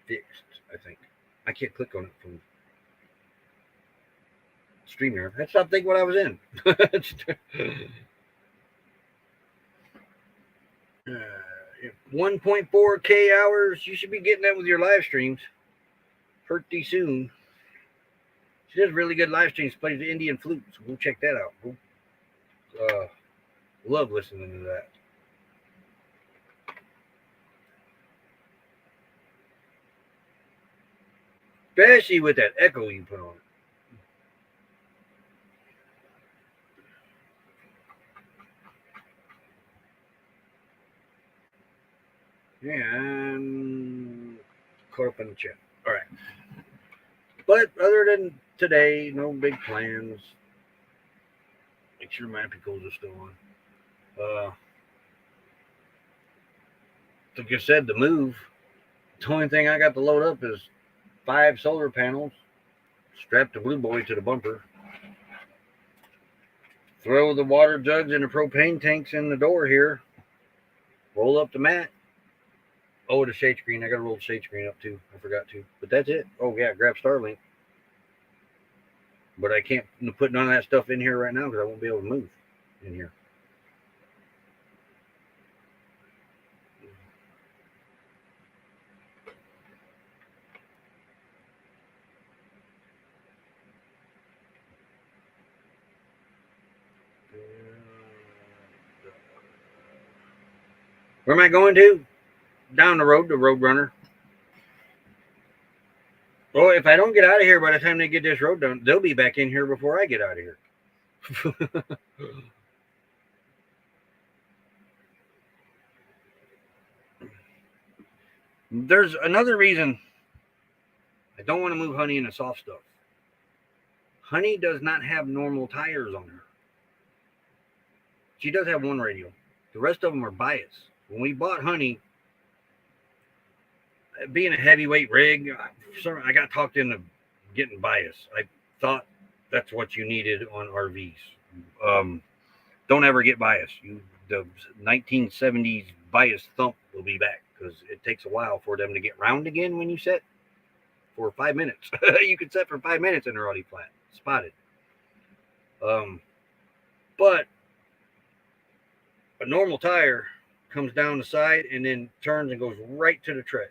fixed, I think. I can't click on it from StreamYard. I stopped thinking what I was in. 1.4K hours. You should be getting that with your live streams pretty soon. She does really good live streams. Plays the Indian flute, so go check that out. Love listening to that. Especially with that echo you put on it. And caught up in the chat. All right. But other than today, no big plans. Make sure my pickles are still on. Like I said, the move. The only thing I got to load up is 5 solar panels. Strap the Blue Boy to the bumper. Throw the water jugs and the propane tanks in the door here. Roll up the mat. Oh, the shade screen. I got to roll the shade screen up too. I forgot to. But that's it. Oh, yeah. Grab Starlink. But I can't put none of that stuff in here right now because I won't be able to move in here. Where am I going to? Down the road to Roadrunner. Well, if I don't get out of here by the time they get this road done, they'll be back in here before I get out of here. There's another reason I don't want to move Honey into soft stuff. Honey does not have normal tires on her. She does have one radial. The rest of them are bias. When we bought Honey, being a heavyweight rig, I got talked into getting bias. I thought that's what you needed on RVs. Don't ever get bias. The 1970s bias thump will be back because it takes a while for them to get round again when you set for 5 minutes. You can set for 5 minutes and they're already flat, spotted. But a normal tire comes down the side and then turns and goes right to the tread.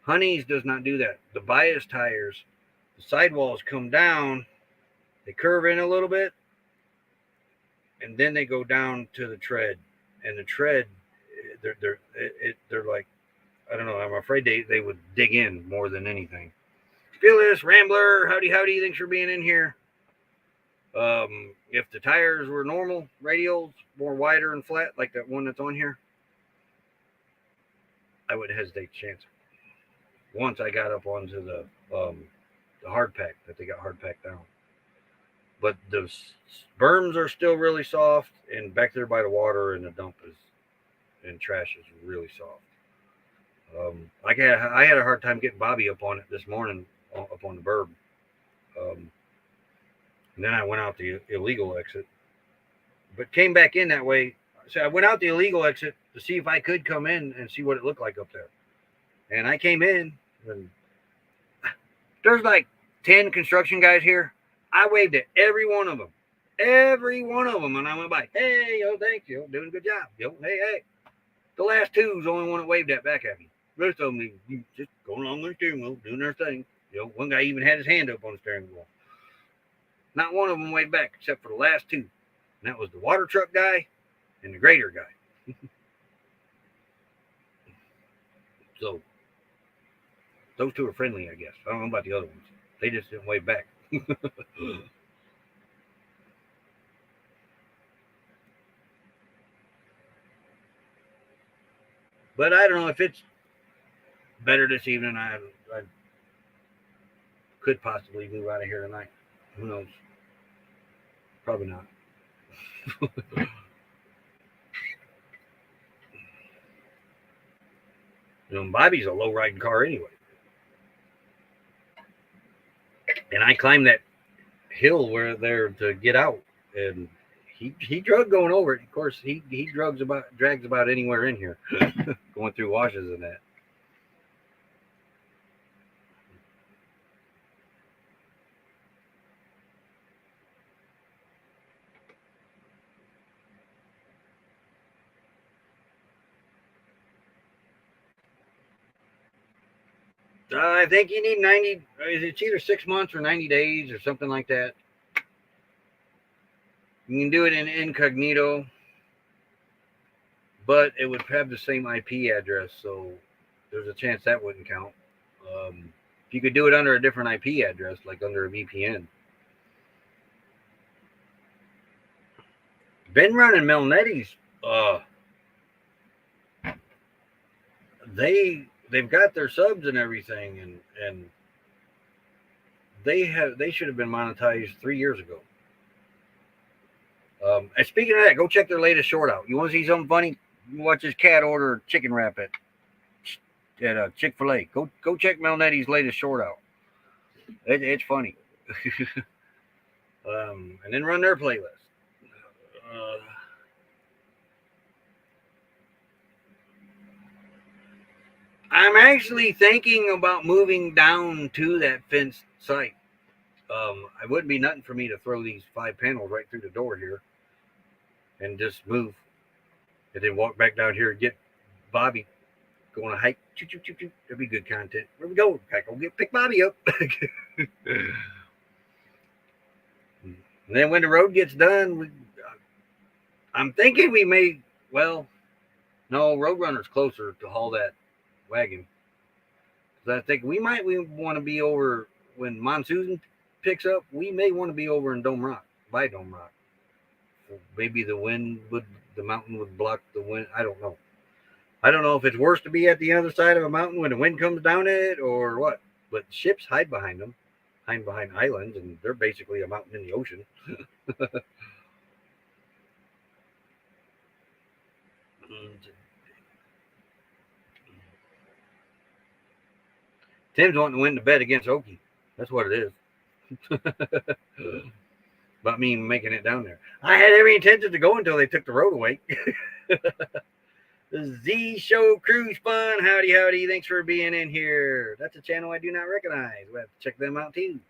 Honey's does not do that. The bias tires, the sidewalls come down, they curve in a little bit, and then they go down to the tread. And the tread, they're like, I don't know. I'm afraid they would dig in more than anything. Fearless Rambler, howdy, thanks for being in here. If the tires were normal, radials, more wider and flat, like that one that's on here, I would hesitate to chance it. Once I got up onto the hard pack that they got hard packed down. But the berms are still really soft, and back there by the water and the dump and trash is really soft. I had a hard time getting Bobby up on it this morning, up on the berm. And then I went out the illegal exit, but came back in that way. So I went out the illegal exit to see if I could come in and see what it looked like up there. And I came in, and there's like 10 construction guys here. I waved at every one of them. And I went by, hey, yo, thank you, doing a good job. Yo, hey. The last two's the only one that waved that back at me. The rest of them, just going along with the steering wheel, doing their thing. One guy even had his hand up on the steering wheel. Not one of them waved back except for the last two. And that was the water truck guy and the grader guy. So, those two are friendly, I guess. I don't know about the other ones. They just didn't wave back. But I don't know if it's better this evening. I could possibly move out of here tonight. Who knows? Probably not. Bobby's a low riding car anyway. And I climbed that hill where they're to get out, and he drug going over it. Of course, he drags about anywhere in here, going through washes and that. I think you need 90. It's either 6 months or 90 days or something like that. You can do it in incognito, but it would have the same IP address, so there's a chance that wouldn't count. If you could do it under a different IP address, like under a VPN. Been running Melnetti's. They've got their subs and everything, and they should have been monetized 3 years ago. And speaking of that, go check their latest short out. You want to see something funny? You watch this cat order chicken wrap at Chick-fil-A. Go check Melnetti's latest short out. It's funny. And then run their playlist. I'm actually thinking about moving down to that fenced site. It wouldn't be nothing for me to throw these 5 panels right through the door here and just move, and then walk back down here and get Bobby going to hike. That'd be good content. Where we go? I go pick Bobby up. And then when the road gets done, I'm thinking we may, well, No, Roadrunner's closer to haul that wagon. So I think we want to be over when monsoon picks up. We may want to be over in Dome Rock, by Dome Rock. Maybe the mountain would block the wind. I don't know. I don't know if it's worse to be at the other side of a mountain when the wind comes down it or what. But ships hide behind them, hide behind islands, and they're basically a mountain in the ocean. Tim's wanting to win the bet against Okie. That's what it is. About me making it down there. I had every intention to go until they took the road away. The Z Show Cruise Fun. Howdy, howdy. Thanks for being in here. That's a channel I do not recognize. We'll have to check them out too.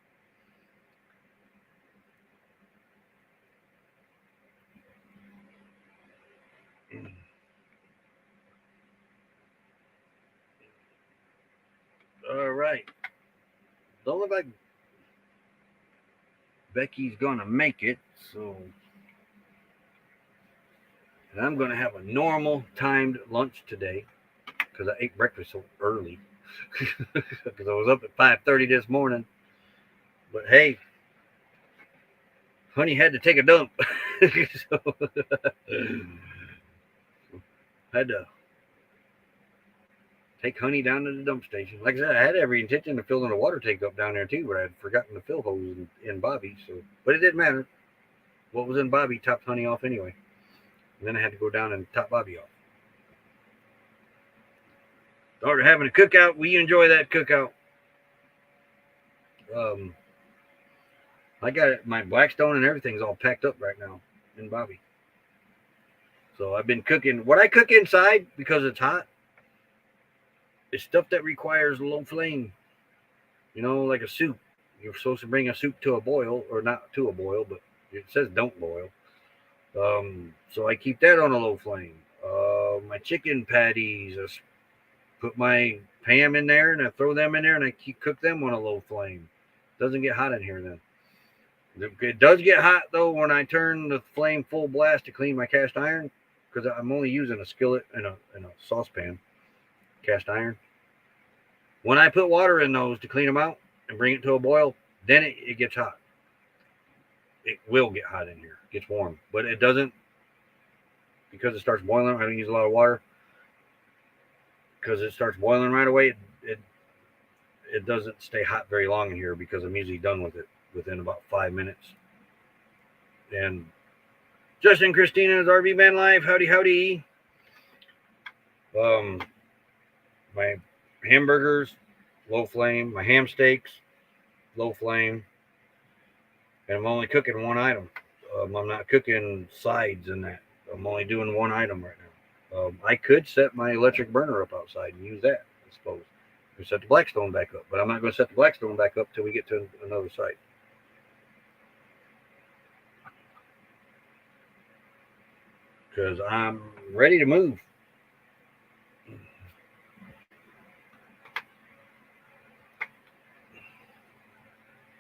All right. Don't look like Becky's going to make it, so. And I'm going to have a normal timed lunch today because I ate breakfast so early because I was up at 5:30 this morning. But hey, honey had to take a dump. So had to take honey down to the dump station. Like I said, I had every intention of filling a water tank up down there too, but I had forgotten to fill hose in Bobby. So, but it didn't matter. What was in Bobby topped honey off anyway. And then I had to go down and top Bobby off. Daughter having a cookout. We enjoy that cookout. I got my Blackstone and everything's all packed up right now in Bobby. So I've been cooking. What I cook inside, because it's hot, is stuff that requires low flame. You know, like a soup. You're supposed to bring a soup to a boil, or not to a boil, but it says don't boil. So I keep that on a low flame. My chicken patties, I put my Pam in there and I throw them in there and I cook them on a low flame. Doesn't get hot in here then. It does get hot though when I turn the flame full blast to clean my cast iron, because I'm only using a skillet and a saucepan, cast iron. When I put water in those to clean them out and bring it to a boil, then it gets hot. It will get hot in here. It gets warm, but it doesn't, because it starts boiling. I don't use a lot of water because it starts boiling right away. It doesn't stay hot very long in here because I'm usually done with it within about 5 minutes. And Justin Christina's RV Van Life, howdy howdy. My hamburgers, low flame. My ham steaks, low flame. And I'm only cooking one item. I'm not cooking sides in that. I'm only doing one item right now. I could set my electric burner up outside and use that, I suppose. I set the Blackstone back up, but I'm not going to set the Blackstone back up till we get to another site. Because I'm ready to move.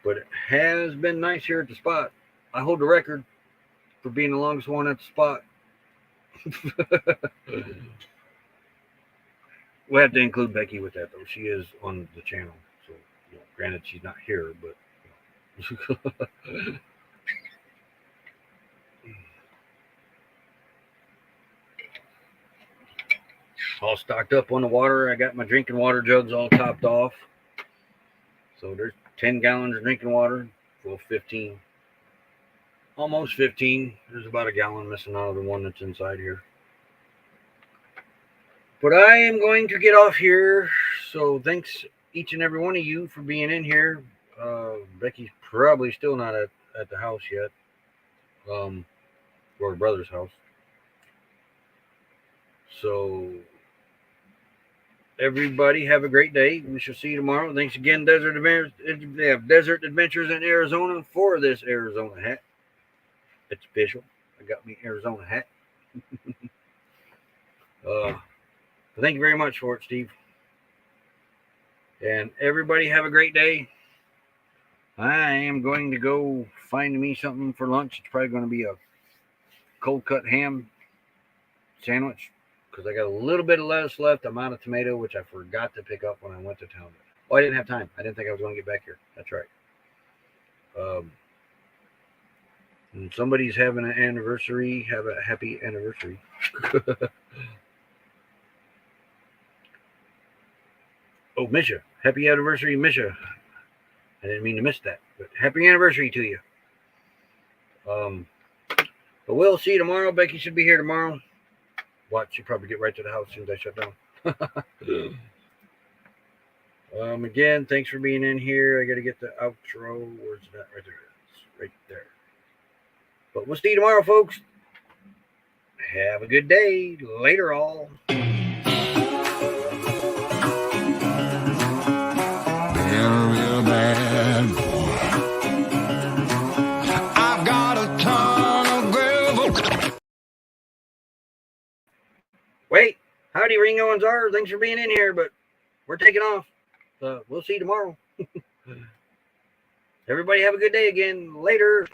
But it has been nice here at the spot. I hold the record for being the longest one at the spot. We'll have to include Becky with that, though. She is on the channel. So, granted, she's not here, but. All stocked up on the water. I got my drinking water jugs all topped off. So there's 10 gallons of drinking water. Well, 15. Almost 15. There's about a gallon missing out of the one that's inside here. But I am going to get off here. So thanks each and every one of you for being in here. Becky's probably still not at the house yet. Or her brother's house. So everybody have a great day. We shall see you tomorrow. Thanks again, Desert Adventures in Arizona, for this Arizona hat. It's official. I got me Arizona hat. Thank you very much for it, Steve. And everybody have a great day. I am going to go find me something for lunch. It's probably going to be a cold cut ham sandwich because I got a little bit of lettuce left. I'm out of tomato, which I forgot to pick up when I went to town. Oh, I didn't have time. I didn't think I was going to get back here. That's right. And somebody's having an anniversary. Have a happy anniversary. Oh, Misha. Happy anniversary, Misha. I didn't mean to miss that, but happy anniversary to you. But we'll see you tomorrow. Becky should be here tomorrow. Watch, she'll probably get right to the house as soon as I shut down. Again, thanks for being in here. I got to get the outro. Where's that? Right there. It's right there. But we'll see you tomorrow, folks. Have a good day. Later, all. Real bad boy. I've got a ton of gravel. Wait, howdy, Ringo and Czar. Thanks for being in here, but we're taking off. We'll see you tomorrow. Everybody have a good day again. Later.